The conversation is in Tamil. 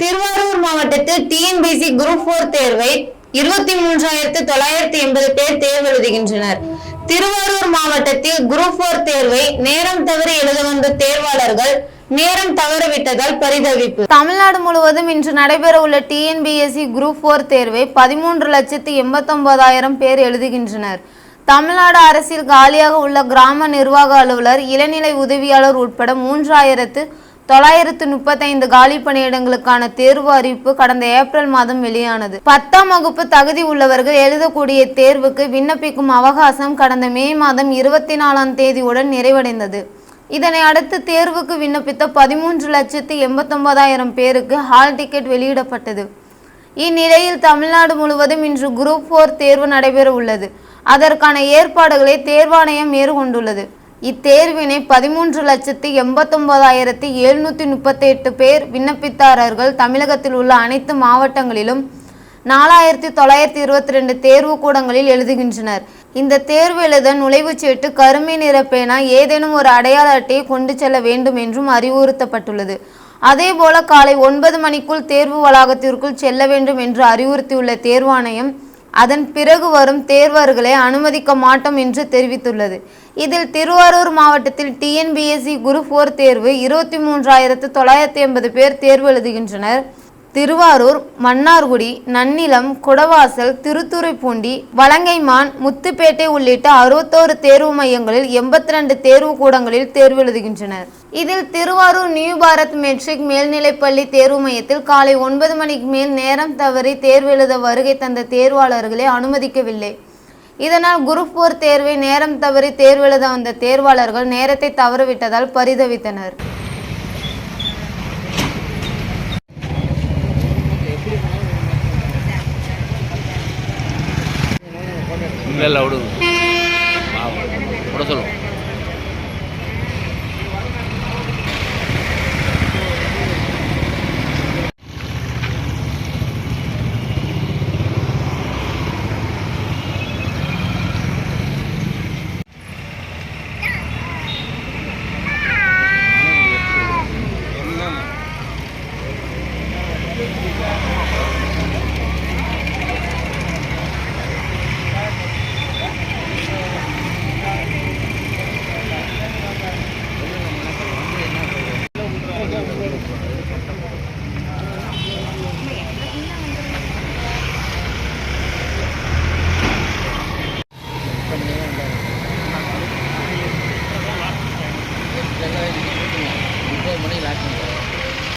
திருவாரூர் மாவட்டத்தில் டிஎன்பிஎஸ்சி குரூப் 4 தேர்வை 23,980 பேர் தேர்வு எழுதுகின்றனர். திருவாரூர் மாவட்டத்தில் குரூப் 4 தேர்வை நேரம் தவறி எழுத வந்த தேர்வாளர்கள் நேரம் தவறவிட்டதால் பரிதவிப்பு. தமிழ்நாடு முழுவதும் இன்று நடைபெற உள்ள டிஎன்பிஎஸ்சி குரூப் 4 தேர்வை 13,89,000 பேர் எழுதுகின்றனர். தமிழ்நாடு அரசில் காலியாக உள்ள கிராம நிர்வாக அலுவலர், இளநிலை உதவியாளர் உட்பட 3,935 காலி பணியிடங்களுக்கான தேர்வு அறிவிப்பு கடந்த ஏப்ரல் மாதம் வெளியானது. 10ஆம் வகுப்பு தகுதி உள்ளவர்கள் எழுதக்கூடிய தேர்வுக்கு விண்ணப்பிக்கும் அவகாசம் கடந்த மே மாதம் 24ஆம் தேதியுடன் நிறைவடைந்தது. இதனை அடுத்து தேர்வுக்கு விண்ணப்பித்த 13,89,000 பேருக்கு ஹால் டிக்கெட் வெளியிடப்பட்டது. இந்நிலையில் தமிழ்நாடு முழுவதும் இன்று குரூப் 4 தேர்வு நடைபெற உள்ளது. அதற்கான ஏற்பாடுகளை தேர்வாணையம் மேற்கொண்டுள்ளது. இத்தேர்வினை 13,89,738 பேர் விண்ணப்பித்தாரர்கள் தமிழகத்தில் உள்ள அனைத்து மாவட்டங்களிலும் 4,922 தேர்வு கூடங்களில் எழுதுகின்றனர். இந்த தேர்வு எழுத நுழைவுச்சீட்டு, கருமை நிற பேனா, ஏதேனும் ஒரு அடையாள அட்டையை கொண்டு செல்ல வேண்டும் என்றும் அறிவுறுத்தப்பட்டுள்ளது. அதேபோல காலை 9 மணிக்குள் தேர்வு வளாகத்திற்குள் செல்ல வேண்டும் என்று அறிவுறுத்தியுள்ள தேர்வாணையம் அதன் பிறகு வரும் தேர்வர்களை அனுமதிக்க மாட்டோம் என்று தெரிவித்துள்ளது. இதில் திருவாரூர் மாவட்டத்தில் டிஎன்பிஎஸ்சி குரூப் 4 தேர்வு 23,980 பேர் தேர்வு எழுதுகின்றனர். திருவாரூர், மன்னார்குடி, நன்னிலம், குடவாசல், திருத்துறைப்பூண்டி, வலங்கைமான், முத்துப்பேட்டை உள்ளிட்ட 61 தேர்வு மையங்களில் 82 தேர்வு கூடங்களில் தேர்வு எழுதுகின்றனர். இதில் திருவாரூர் நியூ பாரத் மெட்ரிக் மேல்நிலைப்பள்ளி தேர்வு மையத்தில் காலை 9 மணிக்கு மேல் நேரம் தவறி தேர்வு எழுத வருகை தந்த தேர்வாளர்களை அனுமதிக்கவில்லை. இதனால் குரூப் 4 தேர்வை நேரம் தவறி தேர்வு எழுத வந்த தேர்வாளர்கள் நேரத்தை தவறவிட்டதால் பரிதவித்தனர். இல்லை விடு சொல்லுவோம்.